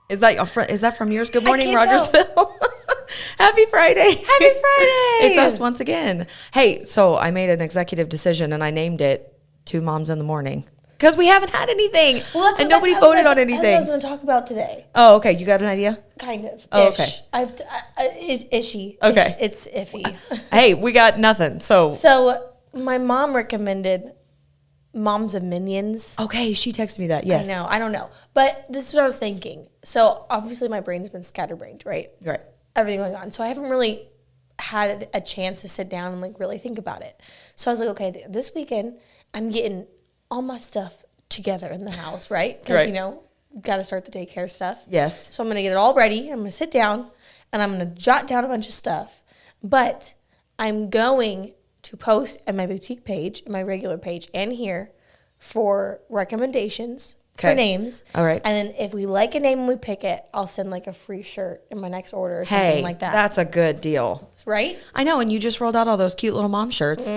Is that from yours? Good morning, can't Rogersville. Happy Friday. Happy Friday. It's us once again. Hey, so I made an executive decision and I named it Two Moms in the Morning. Because we haven't had anything. Well, and nobody voted on anything. That's what I was going to talk about today. Oh, okay. You got an idea? Kind of. Oh, ish. okay. Ishy. Okay. It's iffy. Hey, we got nothing. So my mom recommended Moms of Minions. Okay, she texted me that. Yes. I know. I don't know. But this is what I was thinking. So obviously my brain's been scatterbrained, right? Right. Everything going on. So I haven't really had a chance to sit down and like really think about it. So I was like, okay, this weekend I'm getting all my stuff together in the house, right? Because, got to start the daycare stuff. Yes. So I'm going to get it all ready. I'm going to sit down and I'm going to jot down a bunch of stuff. But I'm going to post at my boutique page, my regular page, and here for recommendations for names. All right. And then if we like a name and we pick it, I'll send like a free shirt in my next order or something like that. That's a good deal. Right? I know, and you just rolled out all those cute little mom shirts,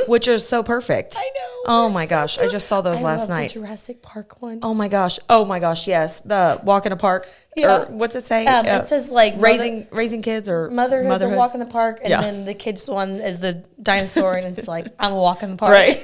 which are so perfect. I know. Oh my gosh, I just saw those last night. The Jurassic Park one. Oh my gosh, yes, the walk in the park. Yeah. Or what's it say? It says like raising kids or motherhood's a walk in the park, and then the kids one is the dinosaur, and it's like I'm a walk in the park. Right.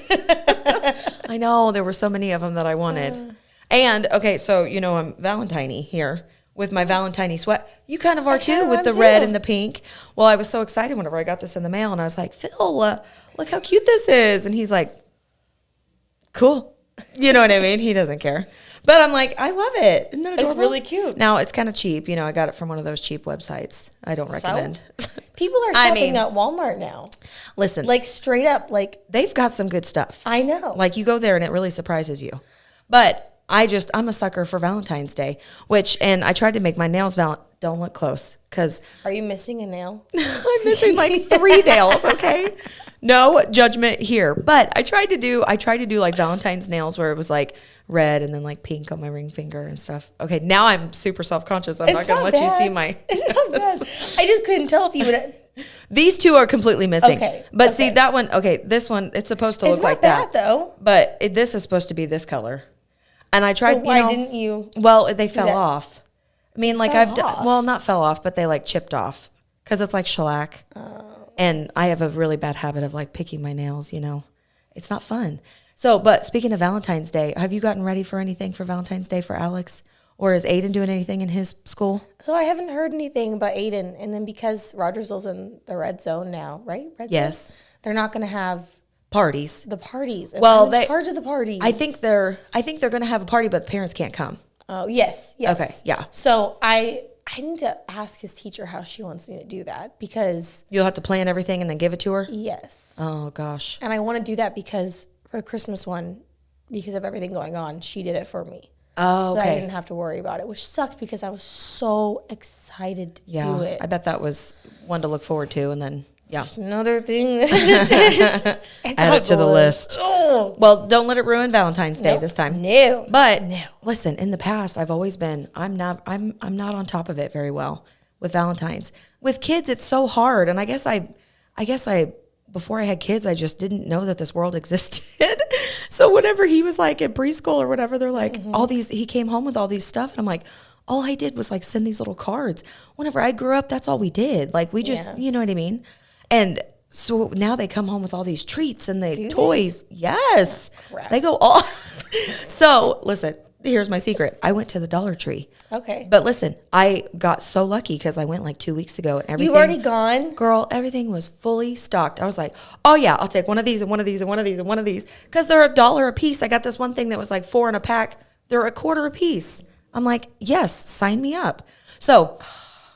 I know there were so many of them that I wanted. And okay, so I'm Valentine-y here with my Valentine-y sweat. You kind of are too, with the red and the pink. Well, I was so excited whenever I got this in the mail, and I was like, Phil, look how cute this is. And he's like, cool. You know what I mean? He doesn't care. But I'm like, I love it. Isn't that adorable? It's really cute. Now, it's kind of cheap. I got it from one of those cheap websites. I don't recommend. People are shopping at Walmart now. Listen. Like straight up, like. They've got some good stuff. I know. Like you go there and it really surprises you. But I'm a sucker for Valentine's Day, and I tried to make my nails don't look close, because. Are you missing a nail? I'm missing like 3 nails, okay? No judgment here. But I tried to do like Valentine's nails where it was like red and then like pink on my ring finger and stuff. Okay, now I'm super self-conscious. I'm not going to let you see my. It's not bad. I just couldn't tell if you would. These two are completely missing. Okay. But see, that one, this one, it's supposed to look like that. It's not bad, though. But this is supposed to be this color. And I tried, so why didn't you? Well, they fell off. I mean, like I've done, well, not fell off, but they like chipped off because it's like shellac. And I have a really bad habit of like picking my nails, It's not fun. So, but speaking of Valentine's Day, have you gotten ready for anything for Valentine's Day for Alex? Or is Aiden doing anything in his school? So I haven't heard anything about Aiden. And then because Rogersville's in the red zone now, right? Red yes. Zone? They're not going to have parties. The parties. Well, I'm in charge of the parties. I think they're going to have a party, but the parents can't come. Oh, yes. Okay, yeah. So I need to ask his teacher how she wants me to do that, because you'll have to plan everything and then give it to her? Yes. Oh, gosh. And I want to do that because for the Christmas one, because of everything going on, she did it for me. Oh, so okay. I didn't have to worry about it, which sucked because I was so excited to do it. I bet that was one to look forward to, and then, another thing. Add it to the list. Oh. Well, don't let it ruin Valentine's Day this time. No. But listen, in the past, I've always been, I'm not on top of it very well with Valentine's. With kids, it's so hard. And I guess before I had kids, I just didn't know that this world existed. So whenever he was like in preschool or whatever, they're like he came home with all these stuff. And I'm like, all I did was like send these little cards. Whenever I grew up, that's all we did. Like we just, you know what I mean? And so now they come home with all these treats and toys. Yes. Oh, they go all. So listen, here's my secret. I went to the Dollar Tree. Okay. But listen, I got so lucky because I went like 2 weeks ago and everything. You've already gone? Girl, everything was fully stocked. I was like, oh yeah, I'll take one of these and one of these and one of these and one of these. Because they're $1 a piece. I got this one thing that was like 4 in a pack. They're $0.25 a piece. I'm like, yes, sign me up. So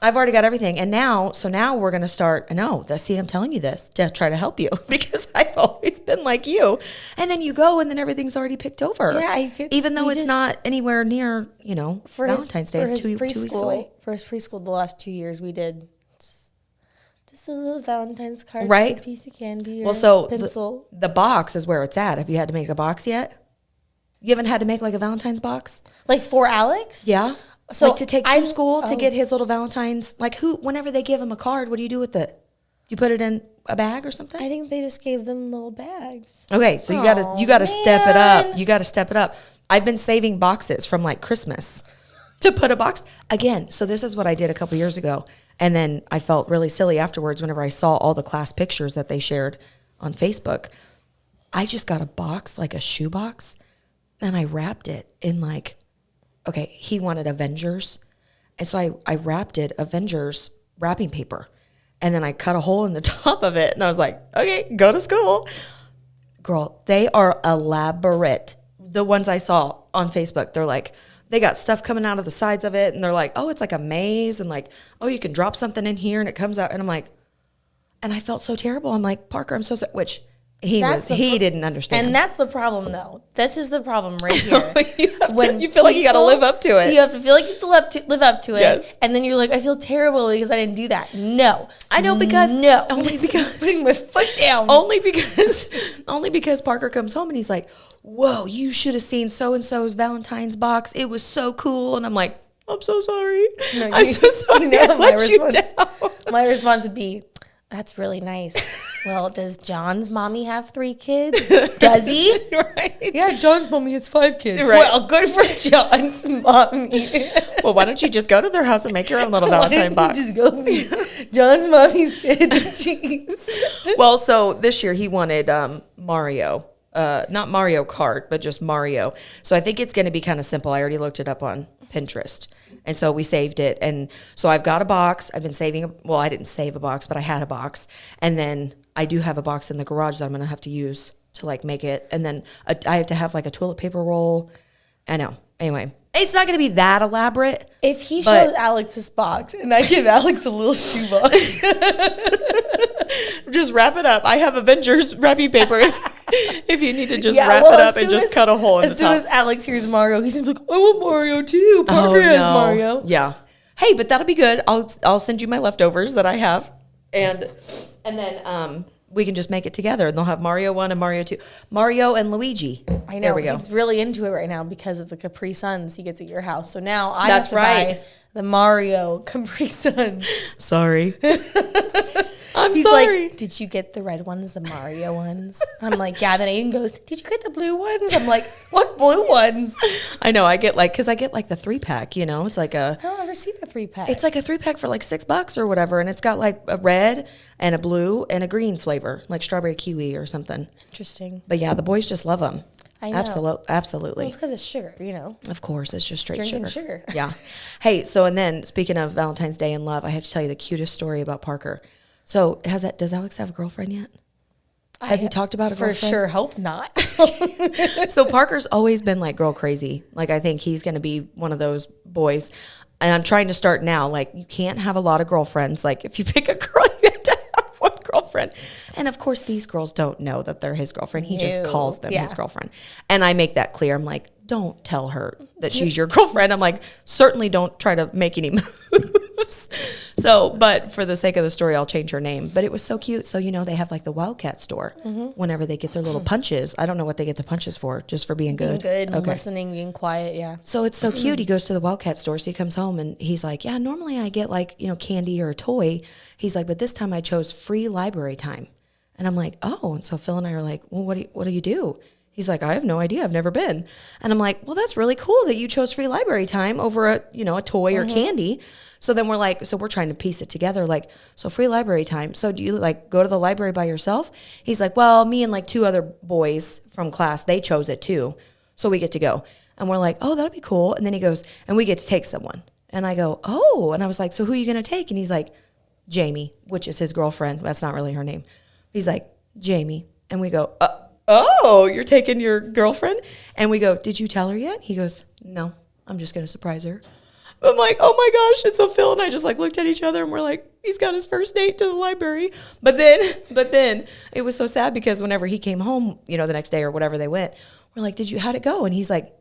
I've already got everything. And now we're going to start. See, I'm telling you this to try to help you because I've always been like you. And then you go and then everyth's already picked over. Yeah. Even though it's not anywhere near, Valentine's Day. It's 2 weeks away. For his preschool, the last 2 years we did just a little Valentine's card. Right. A piece of candy or a pencil. The box is where it's at. Have you had to make a box yet? You haven't had to make like a Valentine's box? Like for Alex? Yeah. So like to take to school to get his little Valentine's. Like whenever they give him a card, what do you do with it? You put it in a bag or something? I think they just gave them little bags. Okay, so you gotta step it up. You gotta step it up. I've been saving boxes from like Christmas. to put a box again. So this is what I did a couple years ago. And then I felt really silly afterwards whenever I saw all the class pictures that they shared on Facebook. I just got a box, like a shoe box, and I wrapped it in like, okay, he wanted Avengers. And so I wrapped it Avengers wrapping paper. And then I cut a hole in the top of it. And I was like, okay, go to school. Girl, they are elaborate. The ones I saw on Facebook, they're like, they got stuff coming out of the sides of it. And they're like, oh, it's like a maze. And like, oh, you can drop something in here and it comes out. And I'm like, and I felt so terrible. I'm like, Parker, I'm so sorry. Which he didn't understand. And that's the problem, though. This is the problem right here. You feel like you got to live up to it. You have to feel like you have to live up to it. Yes. And then you're like, I feel terrible because I didn't do that. No. I know because only because putting my foot down. Only because Parker comes home and he's like, whoa, you should have seen so-and-so's Valentine's box. It was so cool. And I'm like, I'm so sorry. No, I'm so sorry. My response would be, that's really nice. Well, does John's mommy have 3 kids? Does he? Right. Yeah, John's mommy has 5 kids. Right. Well, good for John's mommy. Well, why don't you just go to their house and make your own little Valentine box? Just go be John's mommy's kid. Jeez. Well, so this year he wanted Mario. Not Mario Kart, but just Mario. So I think it's going to be kind of simple. I already looked it up on Pinterest. And so we saved it. And so I've got a box. I've been saving, well, I didn't save a box, but I had a box. And then I do have a box in the garage that I'm going to have to use to like make it. And then I have to have like a toilet paper roll. I know. Anyway, it's not going to be that elaborate. If he shows Alex this box and I give Alex a little shoe box. Just wrap it up. I have Avengers wrapping paper if you need to just wrap it up and just cut a hole in the top. As soon as Alex hears Mario, he's like, I want Mario too. Parker has Mario. Yeah. Hey, but that'll be good. I'll send you my leftovers that I have. And then we can just make it together. And they'll have Mario 1 and Mario 2. Mario and Luigi. I know. There we go. He's really into it right now because of the Capri Suns he gets at your house. So now I have to buy the Mario Capri Suns. Sorry. He's sorry. like, did you get the red ones, the Mario ones? I'm like, yeah. Then Aiden goes, did you get the blue ones? I'm like, what blue ones? I know. I get like the 3-pack, you know, it's like I don't ever see the 3-pack. It's like a 3-pack for like $6 or whatever. And it's got like a red and a blue and a green flavor, like strawberry kiwi or something. Interesting. But yeah, the boys just love them. I know. Absolutely. Well, it's because it's sugar, you know. Of course, it's just straight drinking sugar. sugar. Yeah. Hey, so and then speaking of Valentine's Day and love, I have to tell you the cutest story about Parker. So does Alex have a girlfriend yet? Has he talked about a girlfriend? For sure, hope not. So Parker's always been like girl crazy. Like I think he's going to be one of those boys. And I'm trying to start now. Like you can't have a lot of girlfriends. Like if you pick a girl, you have to have one girlfriend. And of course, these girls don't know that they're his girlfriend. He just calls them his girlfriend. And I make that clear. I'm like, don't tell her that she's your girlfriend. I'm like, certainly don't try to make any moves. So, but for the sake of the story, I'll change her name. But it was so cute. So, you know, they have like the Wildcat store whenever they get their little punches. I don't know what they get the punches for, just for being good. Being good, listening, being quiet, yeah. So it's so cute. He goes to the Wildcat store. So he comes home and he's like, yeah, normally I get like, you know, candy or a toy. He's like, but this time I chose free library time. And I'm like, oh. And so Phil and I are like, well, what do you do? He's like, I have no idea. I've never been. And I'm like, well, that's really cool that you chose free library time over a toy or candy. So then we're like, so we're trying to piece it together. Like, so free library time. So do you like go to the library by yourself? He's like, well, me and like 2 other boys from class, they chose it too. So we get to go. And we're like, oh, that'll be cool. And then he goes, and we get to take someone. And I go, oh. And I was like, so who are you going to take? And he's like, Jamie, which is his girlfriend. That's not really her name. He's like, Jamie. And we go, oh, you're taking your girlfriend? And we go, did you tell her yet? He goes, no, I'm just going to surprise her. I'm like, oh my gosh. And so Phil and I just like looked at each other and we're like, he's got his first date to the library. But then it was so sad because whenever he came home, you know, the next day or whatever they went, we're like, how'd it go? And he's like,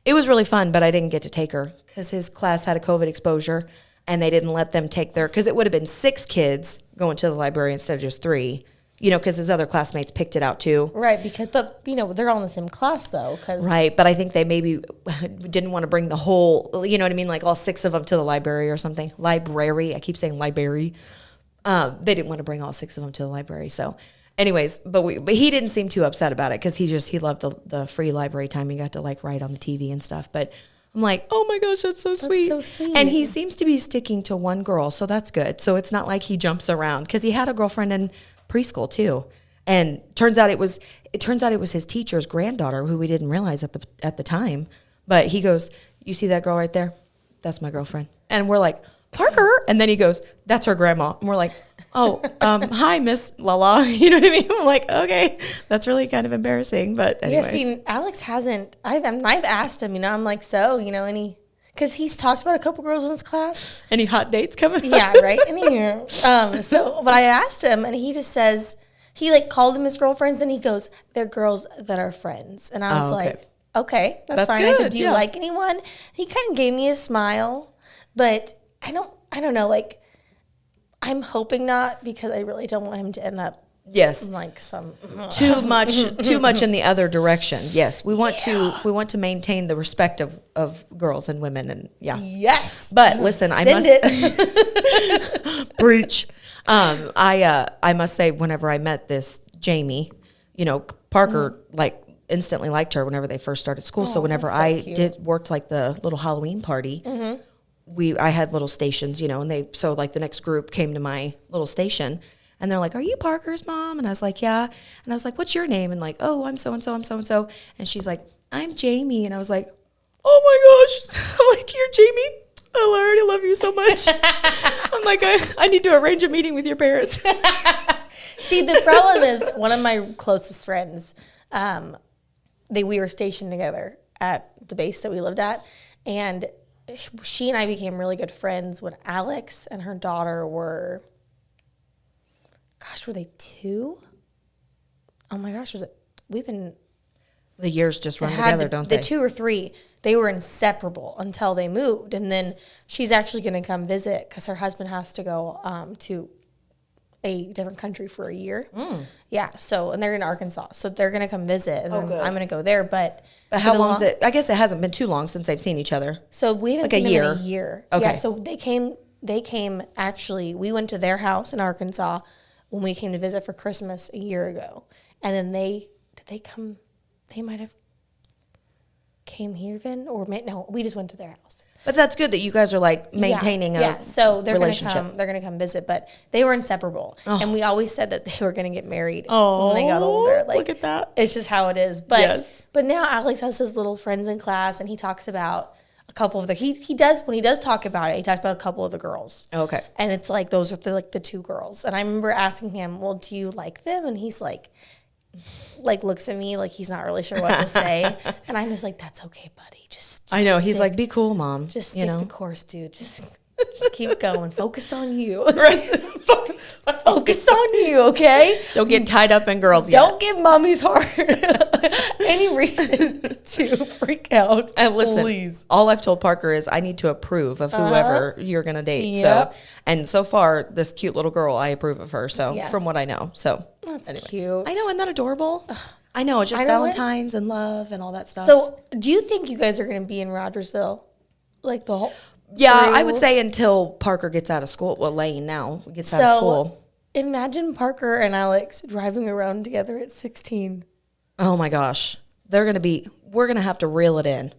it was really fun, but I didn't get to take her because his class had a COVID exposure and they didn't let them take because it would have been 6 kids going to the library instead of just 3. You know, because his other classmates picked it out too. Right, but you know, they're all in the same class though. Right, but I think they maybe didn't want to bring the whole, you know what I mean, like all 6 of them to the library or something. Library, I keep saying library. They didn't want to bring all 6 of them to the library. So anyways, but he didn't seem too upset about it because he loved the free library time. He got to like write on the TV and stuff. But I'm like, oh my gosh, that's so sweet. so sweet. And he seems to be sticking to one girl, so that's good. So it's not like he jumps around, because he had a girlfriend in preschool too. And turns out it was his teacher's granddaughter, who we didn't realize at the time. But he goes, you see that girl right there? That's my girlfriend. And we're like, Parker. And then he goes, that's her grandma. And we're like, oh, hi, Miss Lala. You know what I mean? I'm like, okay, that's really kind of embarrassing. But anyways. Yeah, see, Alex hasn't. I've asked him. I'm like, so because he's talked about a couple girls in his class. Any hot dates coming? Yeah, right. But I asked him, and he just says he called them his girlfriends, and he goes, they're girls that are friends, and I was like, okay, that's fine. Good. I said, do you like anyone? He kind of gave me a smile, but I don't know. I'm hoping not, because I really don't want him to end up some too much in the other direction. Yes, we want to maintain the respect of girls and women, and yes. But listen, I must preach. I must say, whenever I met this Jamie, Parker instantly liked her whenever they first started school. So whenever worked the little Halloween party, I had little stations, and the next group came to my little station, and they're like, are you Parker's mom? And I was like, yeah. And I was like, what's your name? And oh, I'm so-and-so, I'm so-and-so. And she's like, I'm Jamie. And I was like, oh my gosh. I'm like, you're Jamie? Oh, I already love you so much. I'm like, I need to arrange a meeting with your parents. See, the problem is, one of my closest friends, we were stationed together at the base that we lived at, and she and I became really good friends when Alex and her daughter were they 2? Oh my gosh, The years just run together, don't they? The 2 or 3, they were inseparable until they moved. And then she's actually going to come visit, because her husband has to go to a different country for a year. Yeah, and they're in Arkansas. So they're going to come visit, and then I'm going to go there. But how long is it? I guess it hasn't been too long since they've seen each other. So we haven't seen them in a year. Okay. Yeah, so they came, actually, we went to their house in Arkansas when we came to visit for Christmas a year ago. And then they might have came here then, no, we just went to their house. But that's good that you guys are maintaining a so they're relationship. They're gonna come visit, but they were inseparable, and we always said that they were gonna get married when they got older. Look at that! It's just how it is. But but now Alex has his little friends in class, and he talks about a couple of the he does when he does talk about it. He talks about a couple of the girls. Okay, and it's those are the 2 girls. And I remember asking him, "Well, do you like them?" And he's looks at me like he's not really sure what to say, and I'm just like, that's okay, buddy, just I know, he's like, be cool, mom, just stick the course, dude, just keep going, focus on you. Focus on you, okay? Don't get tied up in girls Don't give mommy's heart any reason to freak out. And listen, please. All I've told Parker is I need to approve of whoever you're gonna date. Yep. So far, this cute little girl, I approve of her. So from what I know, that's cute. I know, isn't that adorable? I know, it's just Valentine's and love and all that stuff. So, do you think you guys are gonna be in Rogersville, the whole? Yeah, I would say until Parker gets out of school. Well, Lane now gets out of school. Imagine Parker and Alex driving around together at 16. Oh my gosh. We're going to have to reel it in.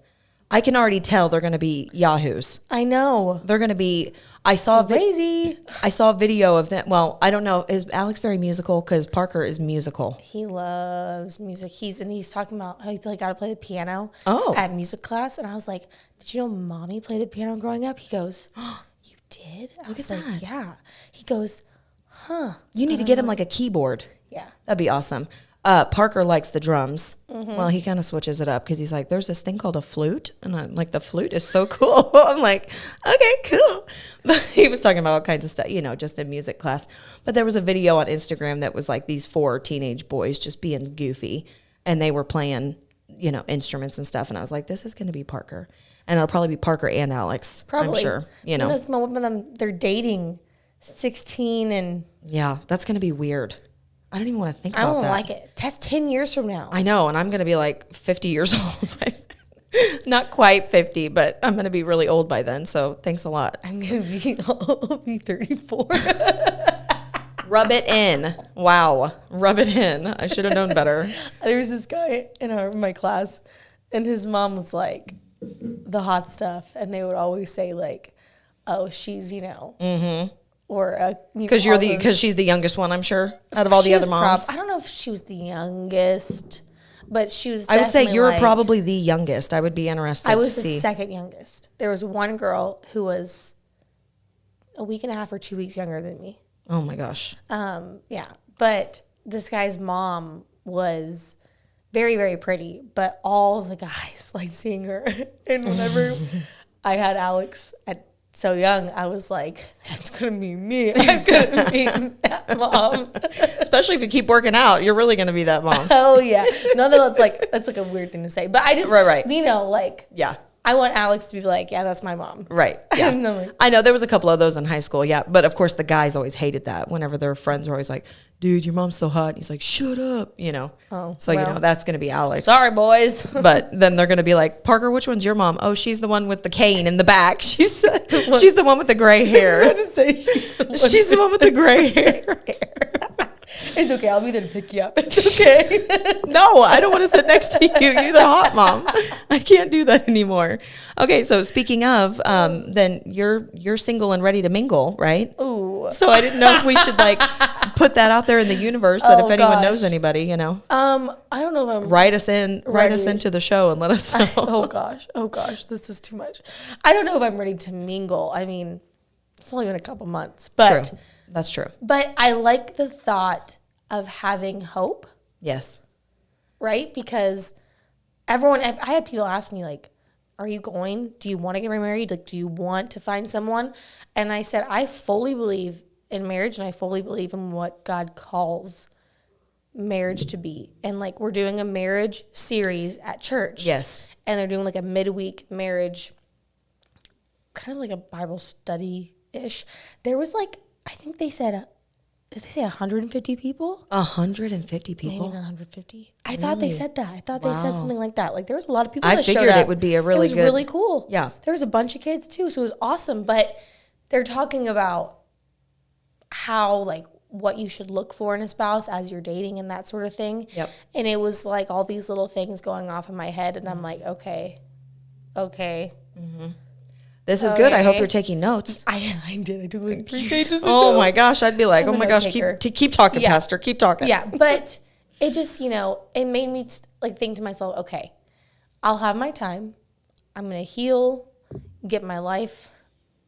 I can already tell they're going to be yahoos. I know. They're going to be, I saw a video of them. Well, I don't know. Is Alex very musical? Because Parker is musical. He loves music. He's talking about how he got to play the piano at music class. And I was like, did you know mommy played the piano growing up? He goes, oh, you did? I was like, yeah. He goes, huh. You need to get him a keyboard. Yeah. That'd be awesome. Parker likes the drums. Mm-hmm. Well, he kind of switches it up because he's like, there's this thing called a flute. And I'm like, the flute is so cool. I'm like, okay, cool. But he was talking about all kinds of stuff, just in music class. But there was a video on Instagram that was these 4 teenage boys just being goofy. And they were playing, instruments and stuff. And I was like, this is going to be Parker. And it'll probably be Parker and Alex. Probably. I'm sure, And one of them, they're dating 16 and... Yeah, that's going to be weird. I don't even want to think about that. I don't like it. That's 10 years from now. I know, and I'm going to be 50 years old. Not quite 50, but I'm going to be really old by then, so thanks a lot. I'll be 34. Rub it in. Wow. Rub it in. I should have known better. There was this guy in my class, and his mom was like, the hot stuff, and they would always say like, "Oh, she's or because she's the youngest one, I'm sure, out of all the other moms. I don't know if she was the youngest, but she was. I would say you're like, probably the youngest. I would be interested. I was to the see. second youngest. There was one girl who was a week and a half or 2 weeks younger than me. Oh my gosh. Yeah, but this guy's mom was very, very pretty, but all the guys liked seeing her. And whenever I had Alex at so young, I was like, that's going to be me. I'm going to be that mom. Especially if you keep working out, you're really going to be that mom. Oh, yeah. No, that's like a weird thing to say. But I just, right. Yeah. I want Alex to be like, yeah, that's my mom. Right. Yeah. I know there was a couple of those in high school. Yeah. But of course the guys always hated that whenever their friends were always like, dude, your mom's so hot. And he's like, shut up. Oh, so, that's going to be Alex. Sorry, boys. But then they're going to be like, Parker, which one's your mom? Oh, she's the one with the cane in the back. She's the one with the gray hair. I was about to say, she's the one with the gray hair. It's okay. I'll be there to pick you up. It's okay. No, I don't want to sit next to you. You're the hot mom. I can't do that anymore. Okay, so speaking of, then you're single and ready to mingle, right? Ooh. So I didn't know if we should put that out there in the universe that if anyone knows anybody, I don't know if I'm write us into the show and let us know. Oh gosh, this is too much. I don't know if I'm ready to mingle. I mean, it's only been a couple months, but true. That's true. But I like the thought of having hope. Yes. Right? Because I had people ask me like, are you going? Do you want to get remarried? Like, do you want to find someone? And I said, I fully believe in marriage and I fully believe in what God calls marriage to be. And we're doing a marriage series at church. Yes. And they're doing a midweek marriage, kind of like a Bible study-ish. There was I think they said, did they say 150 people? 150 people? Maybe not 150. I thought they said that. I thought they said something like that. There was a lot of people I that showed up. figured it would be a really good. It was really cool. Yeah. There was a bunch of kids too, so it was awesome. But they're talking about how, what you should look for in a spouse as you're dating and that sort of thing. Yep. And it was all these little things going off in my head, and I'm like, okay. Mm-hmm. This is good. I hope you're taking notes. I did. I took 3 pages. Oh my gosh. I'd be like, oh my gosh, keep talking, Pastor. Keep talking. Yeah. But it just, it made me think to myself, okay, I'll have my time. I'm going to heal, get my life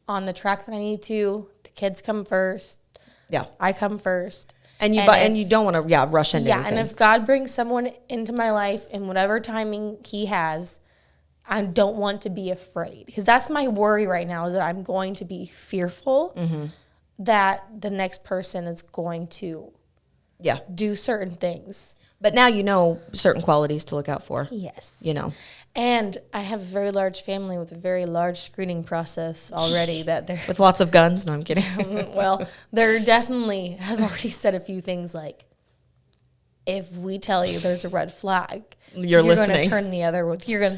on the track that I need to. The kids come first. Yeah. I come first. And you don't want to rush into anything. And if God brings someone into my life in whatever timing he has, I don't want to be afraid, because that's my worry right now, is that I'm going to be fearful that the next person is going to do certain things. But now you know certain qualities to look out for. Yes. And I have a very large family with a very large screening process already that they're... With lots of guns? No, I'm kidding. Well, they're definitely have already said a few things like, if we tell you there's a red flag, you're listening. You're going to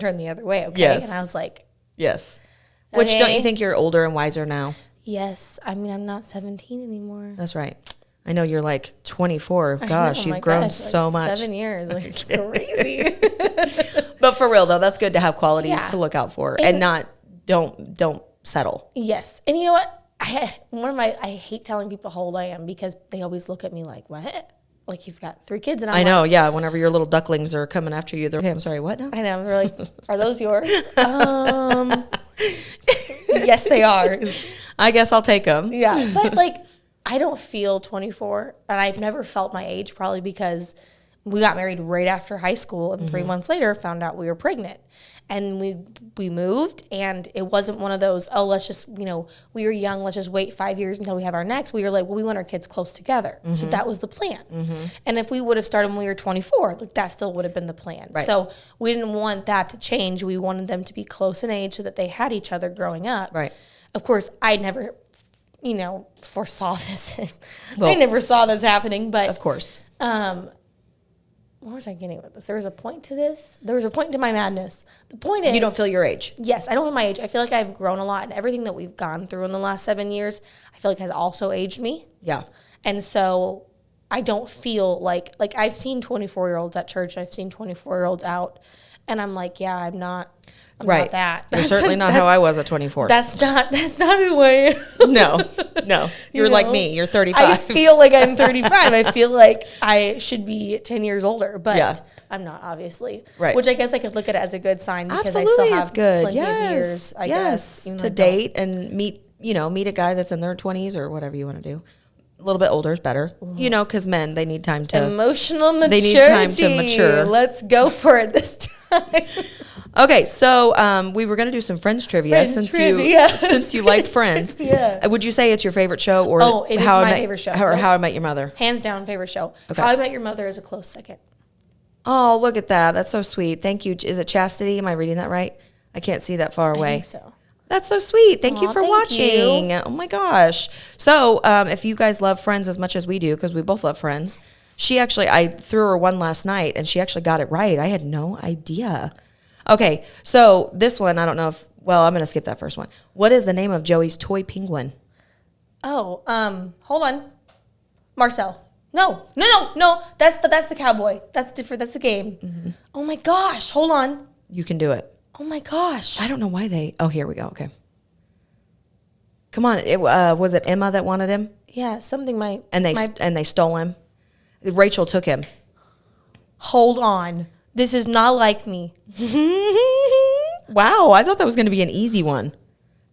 turn the other way, okay? Yes. And I was like... Yes. Okay. Which, don't you think you're older and wiser now? Yes. I mean, I'm not 17 anymore. That's right. I know you're 24. Gosh, you've grown so much. 7 years. It's crazy. But for real, though, that's good to have qualities to look out for and don't settle. Yes. And you know what? I hate telling people how old I am, because they always look at me like, what? Like, you've got 3 kids. And I know, yeah. Whenever your little ducklings are coming after you, they're, okay, I'm sorry, what now? I know. They're like, are those yours? Yes, they are. I guess I'll take them. Yeah. But, I don't feel 24. And I've never felt my age, probably because we got married right after high school. And 3 months later, found out we were pregnant. And we moved, and it wasn't one of those, oh, let's just, we were young, let's just wait 5 years until we have our next. We were like, well, we want our kids close together. So that was the plan. And if we would have started when we were 24, that still would have been the plan. Right. So we didn't want that to change. We wanted them to be close in age so that they had each other growing up. Right. Of course, I never, foresaw this. I never saw this happening, but. Of course. Where was I getting with this? There was a point to this. There was a point to my madness. The point is... You don't feel your age. Yes, I don't feel my age. I feel like I've grown a lot, and everything that we've gone through in the last 7 years, I feel like has also aged me. Yeah. And so I don't feel like I've seen 24-year-olds at church. I've seen 24-year-olds out, and I'm like, yeah, I'm not... I'm Right. not that. You're certainly not how I was at 24. That's not who I am. No. You're like me. You're 35. I feel like I'm 35. I feel like I should be 10 years older, but I'm not, obviously. Right. Which I guess I could look at it as a good sign because Absolutely, I still have it's good. plenty of years, I guess. even though To I don't. date and meet a guy that's in their 20s or whatever you want to do. A little bit older is better, because men, they need time to. Emotional maturity. They need time to mature. Let's go for it this time. Okay, so we were going to do some Friends trivia since you like Friends. Yeah. Would you say it's your favorite show or It is my favorite show. Or How I Met Your Mother? Hands down, favorite show. Okay. How I Met Your Mother is a close second. Oh, look at that. That's so sweet. Thank you. Is it Chastity? Am I reading that right? I can't see that far away. I think so. That's so sweet. Thank you for Thank watching. you. Oh my gosh. So if you guys love Friends as much as we do, because we both love Friends, I threw her one last night and she actually got it right. I had no idea. Okay, so this one, I don't know if, I'm going to skip that first one. What is the name of Joey's toy penguin? Oh, hold on. Marcel. No. That's the cowboy. That's different. That's the game. Mm-hmm. Oh my gosh. Hold on. You can do it. Oh my gosh. I don't know why here we go. Okay. Come on. Was it Emma that wanted him? Yeah, something and they stole him. Rachel took him. Hold on. This is not like me. Wow, I thought that was going to be an easy one.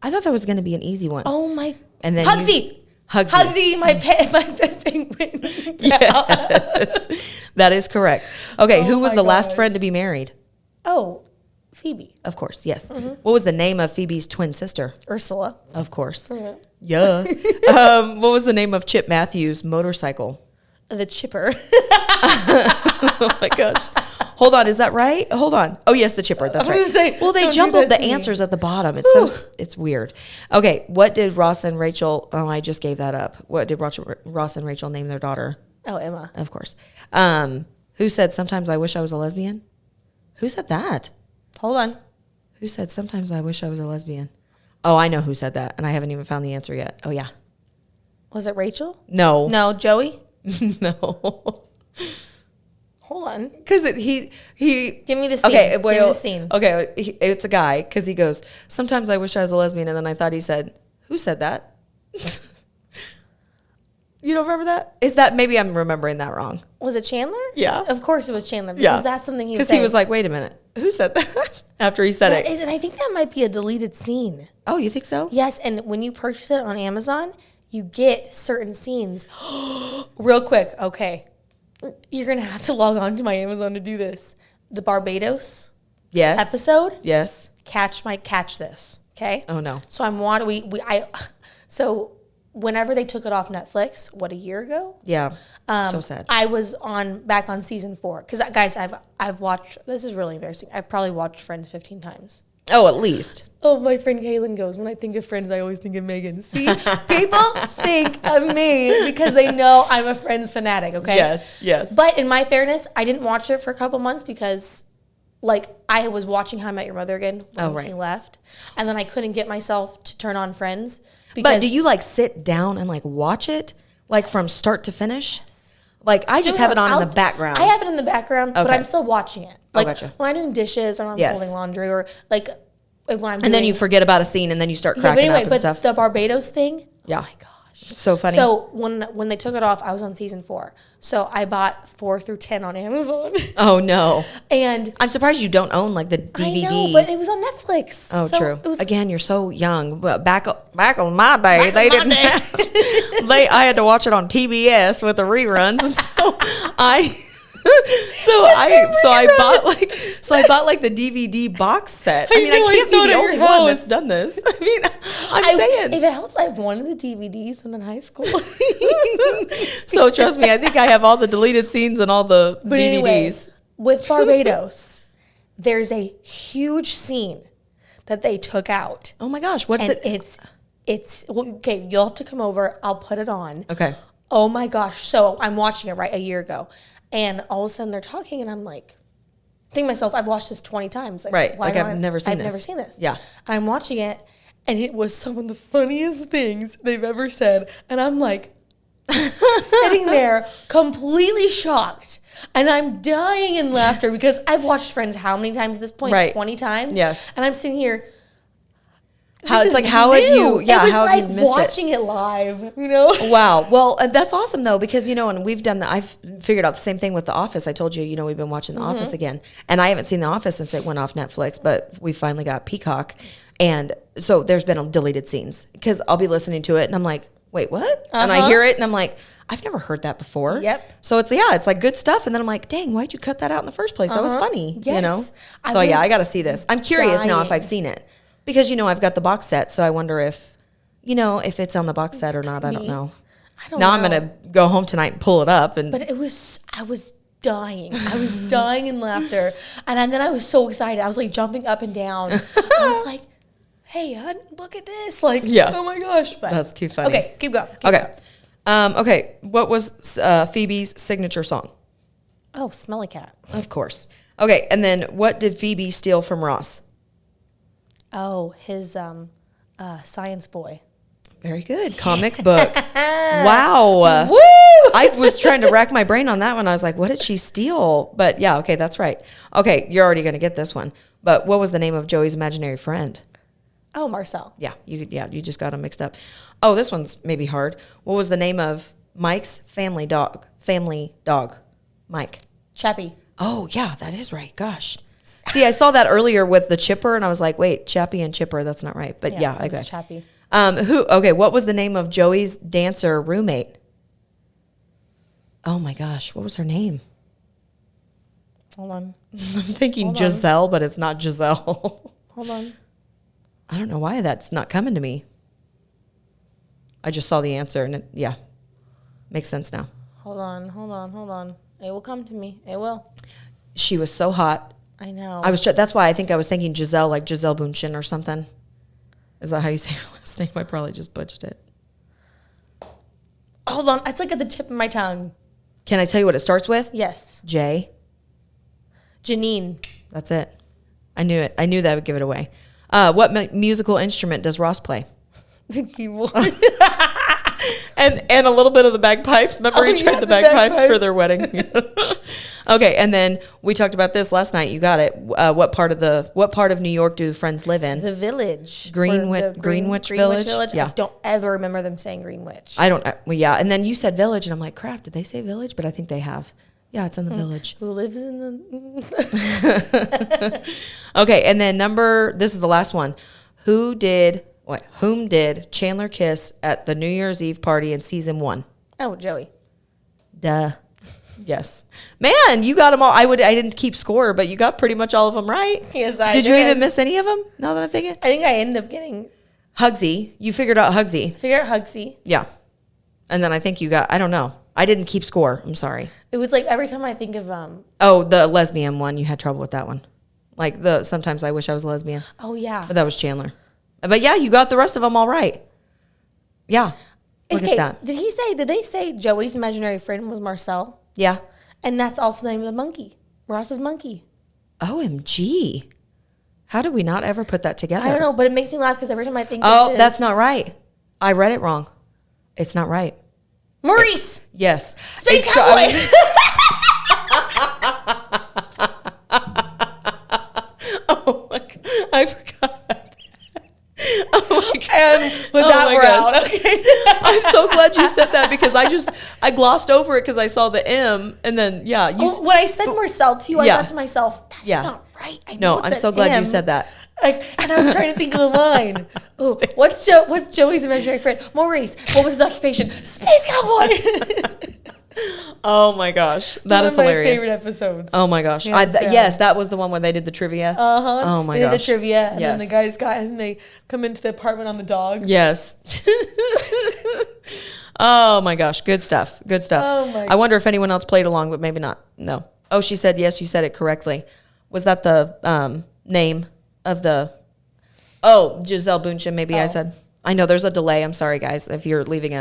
Oh my. And then Hugsy, my penguin. Yes. That is correct. Okay, who was the last friend to be married? Oh, Phoebe. Of course, yes. Mm-hmm. What was the name of Phoebe's twin sister? Ursula. Of course. Yeah. Yeah. What was the name of Chip Matthews' motorcycle? The Chipper. Oh my gosh. Hold on, is that right? Hold on. Oh yes, the Chipper. That's right. They jumbled the answers at the bottom. It's weird. Okay, what did Ross and Rachel? Oh, I just gave that up. What did Ross and Rachel name their daughter? Oh, Emma. Of course. Who said sometimes I wish I was a lesbian? Who said that? Hold on. Who said sometimes I wish I was a lesbian? Oh, I know who said that, and I haven't even found the answer yet. Oh yeah. Was it Rachel? No. No, Joey. No. Hold on. Because he give me the scene. Okay, give me the scene. Okay, it's a guy because he goes, sometimes I wish I was a lesbian, and then I thought he said, who said that? You don't remember that? Is that, maybe I'm remembering that wrong. Was it Chandler? Yeah. Of course it was Chandler because that's something he was Because he was like, wait a minute, who said that? After he said it. Is it. I think that might be a deleted scene. Oh, you think so? Yes, and when you purchase it on Amazon, you get certain scenes. Real quick, okay. You're going to have to log on to my Amazon to do this. The Barbados episode. Yes. Catch this, okay? Oh, no. So so whenever they took it off Netflix, a year ago? Yeah. So sad. I was back on season 4. Because, guys, I've watched, this is really embarrassing. I've probably watched Friends 15 times. Oh, at least. Oh, my friend Kaylin goes, when I think of Friends, I always think of Megan. See, people think of me because they know I'm a Friends fanatic, okay? Yes. But in my fairness, I didn't watch it for a couple months because, I was watching How I Met Your Mother again when he left. And then I couldn't get myself to turn on Friends. But do you, sit down and, watch it? From start to finish? Yes. I just have it on in the background. I have it in the background, but I'm still watching it. Gotcha. When I'm doing dishes or I'm folding laundry or when I'm doing, and then you forget about a scene and then you start cracking up and stuff. The Barbados thing, yeah. Oh my gosh. So funny. So when they took it off, I was on season 4. So I bought 4 through 10 on Amazon. Oh no. And I'm surprised you don't own the DVD. I know, but it was on Netflix. Oh, so true. It was, again, you're so young. But back on my day, they didn't have, I had to watch it on TBS with the reruns, and so I bought the DVD box set. I mean, I can't be the only one that's done this. I mean, I'm saying. If it helps, I have one of the DVDs in high school. So trust me, I think I have all the deleted scenes and all the DVDs. Anyway, with Barbados, there's a huge scene that they took out. Oh my gosh, what's and it? It's okay. You'll have to come over. I'll put it on. Okay. Oh my gosh! So I'm watching it a year ago. And all of a sudden they're talking, and I'm like, thinking to myself, I've watched this 20 times. Right. I've never seen this. Yeah. And I'm watching it, and it was some of the funniest things they've ever said. And I'm like, sitting there completely shocked. And I'm dying in laughter because I've watched Friends how many times at this point? Right. 20 times? Yes. And I'm sitting here. How this it's is like, how have you, new. yeah, It was how like have you missed watching it live, you know? Wow. Well, that's awesome though, because, you know, and we've done that. I've figured out the same thing with The Office. I told you, you know, we've been watching The Office again, and I haven't seen The Office since it went off Netflix, but we finally got Peacock. And so there's been deleted scenes because I'll be listening to it and I'm like, wait, what? And I hear it and I'm like, I've never heard that before. Yep. So it's like good stuff. And then I'm like, dang, why'd you cut that out in the first place? That was funny, you Yes. know? I So was yeah, I got to see this. I'm curious now if dying. I've seen it because, you know, I've got the box set. So I wonder if, you know, if it's on the box set or not. I don't know. I don't Now know. I'm going to go home tonight and pull it up. And But I was dying. I was dying in laughter. And then I was so excited. I was like jumping up and down. I was like, hey, hon, look at this. Like, Yeah. oh my gosh. But, that's too funny. okay, keep going. Okay. Okay. What was Phoebe's signature song? Oh, Smelly Cat. Of course. Okay. And then what did Phoebe steal from Ross? Oh, his science boy. Very good. Comic book. Wow. Woo! I was trying to rack my brain on that one. I was like, what did she steal? But yeah, okay, that's right. Okay, you're already going to get this one. But what was the name of Joey's imaginary friend? Oh, Marcel. Yeah, you just got them mixed up. Oh, this one's maybe hard. What was the name of Mike's family dog? Mike. Chappie. Oh, yeah, that is right. Gosh. See, I saw that earlier with the Chipper, and I was like, wait, Chappie and Chipper, that's not right. But yeah, I it's got it. Chappie. Okay, what was the name of Joey's dancer roommate? Oh my gosh, what was her name? Hold on. I'm thinking Hold on. Giselle, but it's not Giselle. Hold on. I don't know why that's not coming to me. I just saw the answer and yeah, makes sense now. Hold on. It will come to me. It will. She was so hot. I know. That's why I think I was thinking Giselle, like Giselle Bundchen or something. Is that how you say her last name? I probably just butchered it. Hold on. It's like at the tip of my tongue. Can I tell you what it starts with? Yes. J. Janine. That's it. I knew it. I knew that would give it away. What musical instrument does Ross play? The keyboard. And a little bit of the bagpipes. Remember he tried the bagpipes for their wedding. Okay, and then we talked about this last night. You got it. What part of New York do the friends live in? The Village. Greenwich Village? Yeah. I don't ever remember them saying Greenwich. I don't. Well, yeah. And then you said Village, and I'm like, crap. Did they say Village? But I think they have. Yeah, it's in the Village. Who lives in the... Okay, and then this is the last one. Whom did Chandler kiss at the New Year's Eve party in season 1? Oh, Joey. Duh. Yes. Man, you got them all. I didn't keep score, but you got pretty much all of them right. Yes, I did. You even miss any of them? Now that I'm thinking. I think I ended up getting... Hugsy. You figured out Hugsy. Figure out Hugsy. Yeah. And then I think you got, I don't know. I didn't keep score. I'm sorry. It was like every time I think of... Oh, the lesbian one. You had trouble with that one. Like sometimes I wish I was lesbian. Oh, yeah. But that was Chandler. But yeah, you got the rest of them all right. Yeah. Look Okay, at that. did they say Joey's imaginary friend was Marcel? Yeah. And that's also the name of the monkey. Ross's monkey. OMG. How did we not ever put that together? I don't know, but it makes me laugh because every time I think Oh, of this, that's not right. I read it wrong. It's not right. Maurice! Yes. Space Cowboy! Oh my God. I forgot. Oh my God. And with that, my we're gosh. out. Okay. I'm so glad you said that because I glossed over it because I saw the M and then, yeah. When I said Marcel to you, Yeah. I thought to myself, that's Yeah. not right. I No, know it's I'm an so glad M. you said that. And I was trying to think of the line. Oh, Space what's Joey's imaginary friend? Maurice. What was his occupation? Space Cowboy. Oh my gosh. That is One of hilarious. my favorite episodes. Oh my gosh. Hands down. Yes, that was the one where they did the trivia. Uh-huh. Oh my They did gosh. the trivia, and then Yes. the guys and they come into the apartment on the dog. Yes. Oh my gosh. Good stuff. Good stuff. Oh my I wonder if anyone else played along, but maybe not. No. Oh, she said yes, you said it correctly. Was that the name of the... Oh, Giselle Bundchen, maybe I said. I know there's a delay. I'm sorry, guys, if you're leaving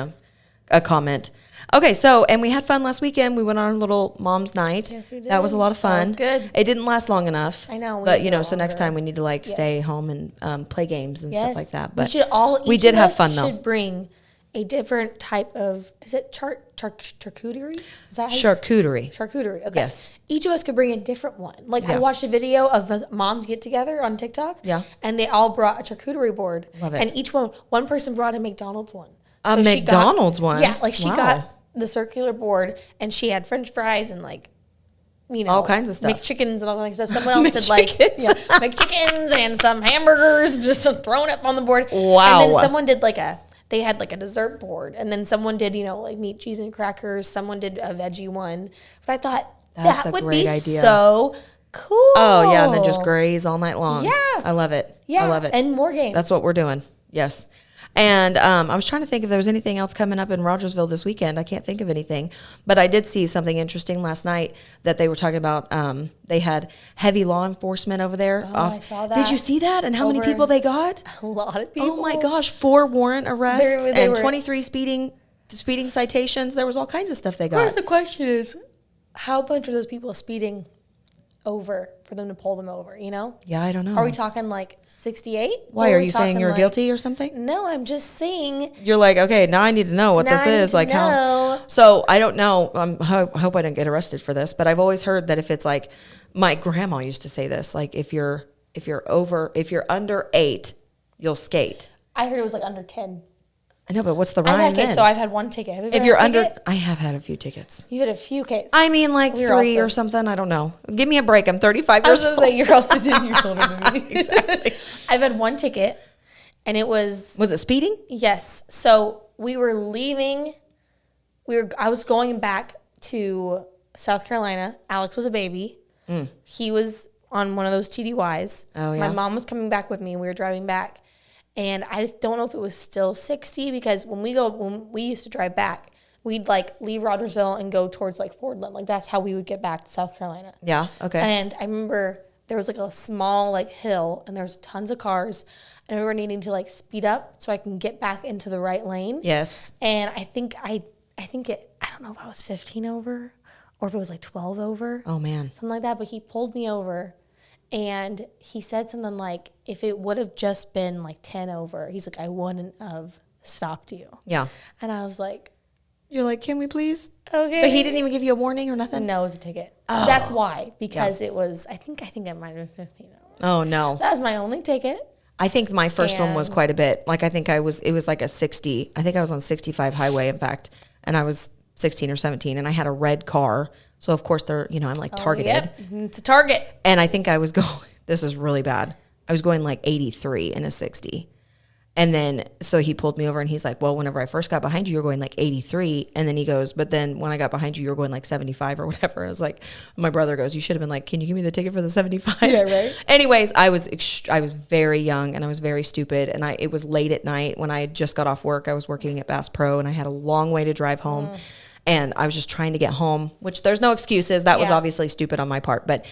a comment. Okay, so, and we had fun last weekend. We went on a little mom's night. Yes, we did. That was a lot of fun. That was good. It didn't last long enough. I know, we But, need you to know, go so next longer. time we need to, stay Yes. home and play games and stuff like that. But we should all. we each did of have us fun, though. Should bring a different type of, is it charcuterie? Is that Charcuterie. Charcuterie, okay. Yes. Each of us could bring a different one. Like, I Yeah. watched a video of the moms get together on TikTok. Yeah. And they all brought a charcuterie board. Love it. And each one person brought a McDonald's one. A So she got- McDonald's one? Yeah, like she Wow. got the circular board, and she had French fries and like, you know, All kinds of stuff. McChickens and all that stuff. Someone else did like McChickens. McChickens and some hamburgers just thrown up on the board. Wow. And then someone did they had like a dessert board, and then someone did, you know, like meat, cheese, and crackers. Someone did a veggie one. But I thought That's that a would great be idea. so cool. Oh, yeah, and then just graze all night long. Yeah. I love it. Yeah, I love it. and more games. That's what we're doing. Yes. And I was trying to think if there was anything else coming up in Rogersville this weekend. I can't think of anything. But I did see something interesting last night that they were talking about. They had heavy law enforcement over there. Oh, I saw that. Did you see that? And how many Over- people they got? A lot of people. Oh, my gosh. 4 warrant arrests They and were- 23 speeding citations. There was all kinds of stuff they Of course, got. the question is, how much are those people speeding over for them to pull them over, you know? Yeah, I don't know. Are we talking like 68? Why? Or Are we you saying talking, you're like- guilty or something? No, I'm just saying. You're like, okay, now I need to know what Now this I need is. to Like how. know. So I don't know. I hope I didn't get arrested for this, but I've always heard that if it's like, my grandma used to say this, like if you're under 8, you'll skate. I heard it was like under 10. I know, but what's the I've rhyme had then? kids, so I've had one ticket. Have you If ever you're had a under, ticket? I have had a few tickets. You've had a few cases. I mean, like We were 3 also- or something. I don't know. Give me a break. I'm 35 I was years going to old. say, you're also 10 years older than me. Exactly. I've had one ticket, and it was, Was it speeding? yes. So we were leaving. I was going back to South Carolina. Alex was a baby. He was on one of those TDYs. Oh, yeah. My mom was coming back with me. We were driving back. And I don't know if it was still 60 because when we used to drive back, we'd like leave Rogersville and go towards like Fordland. Like that's how we would get back to South Carolina. Yeah. Okay. And I remember there was like a small like hill and there's tons of cars. And we were needing to like speed up so I can get back into the right lane. Yes. And I don't know if I was 15 over or if it was like 12 over. Oh man. Something like that. But he pulled me over and he said something like, if it would have just been like 10 over, he's like, I wouldn't have stopped you. Yeah. And I was like, You're like, can we please? okay. But he didn't even give you a warning or nothing? No, it was a ticket. That's why. Because it was, I think I might have been 15 over. Oh no. That was my only ticket. I think my first one was And- quite a bit. Like it was like a 60. I think I was on 65 highway, in fact, and I was 16 or 17, and I had a red car. So of course I'm like targeted. Yep. It's a target. And I think I was going, this is really bad. I was going like 83 in a 60. And then, so he pulled me over and he's like, well, whenever I first got behind you, you're going like 83. And then he goes, but then when I got behind you, you're going like 75 or whatever. I was like, my brother goes, you should have been like, can you give me the ticket for the 75? Yeah, right. Anyways, I was very young and I was very stupid. And it was late at night when I had just got off work. I was working at Bass Pro and I had a long way to drive home. And I was just trying to get home, which there's no excuses. That was Yeah. obviously stupid on my part, but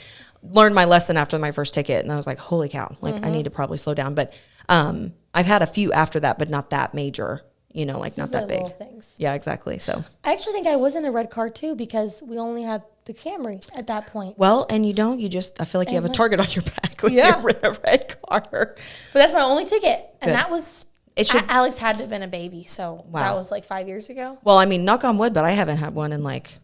learned my lesson after my first ticket. And I was like, holy cow, like I need to probably slow down. But I've had a few after that, but not that major, like not These that are big. little things. Yeah, exactly. So, I actually think I was in a red car too because we only had the Camry at that point. well, and I feel like you have a Unless- target on your back when Yeah. you're in a red car. But that's my only ticket. And Good. that was, It should- Alex had to have been a baby. So Wow. that was like 5 years ago. Well, I mean, knock on wood, but I haven't had one in like,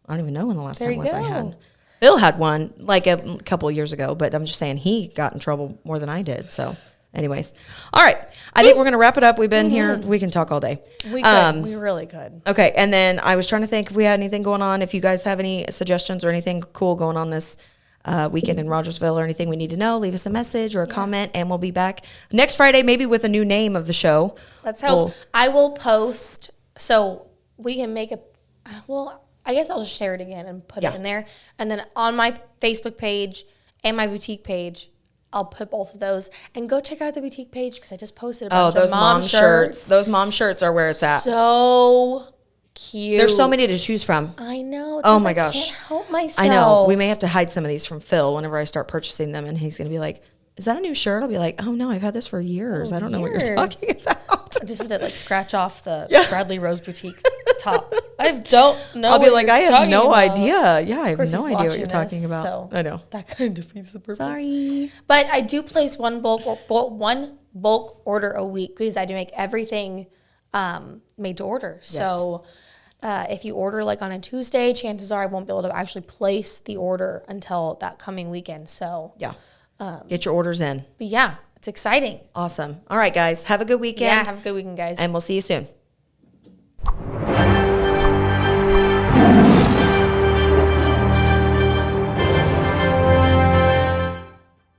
I don't even know when the last There time you was I go. had. Phil had one like a couple of years ago, but I'm just saying he got in trouble more than I did. So, anyways, all right. I think we're gonna wrap it up. We've been here. We can talk all day. We could. We really could. Okay, and then I was trying to think if we had anything going on. If you guys have any suggestions or anything cool going on this weekend in Rogersville or anything we need to know, leave us a message or a comment, and we'll be back next Friday, maybe with a new name of the show. Let's hope. We'll- I will post so we can make I guess I'll just share it again and put Yeah. it in there. And then on my Facebook page and my boutique page, I'll put both of those. And go check out the boutique page because I just posted a bunch those of mom shirts. Those mom shirts are where it's at. So cute. There's so many to choose from. I know. Oh It's my I gosh. can't help myself. I know. We may have to hide some of these from Phil whenever I start purchasing them, and he's going to be like, is that a new shirt? I'll be like, oh no, I've had this for years. I don't know what you're years. talking about. I just have to like scratch off the Yeah. Bradley Rose Boutique top. I don't know. I'll be what like, you're I have talking no about. idea. Yeah, I have Chris no is idea what watching you're talking this, about. so I know. That kind of defeats the purpose. Sorry. But I do place one bulk order a week because I do make everything made to order. So if you order like on a Tuesday, chances are I won't be able to actually place the order until that coming weekend. So Yeah. Get your orders in. but yeah, it's exciting. Awesome. All right, guys. Have a good weekend. Yeah, have a good weekend, guys. And we'll see you soon.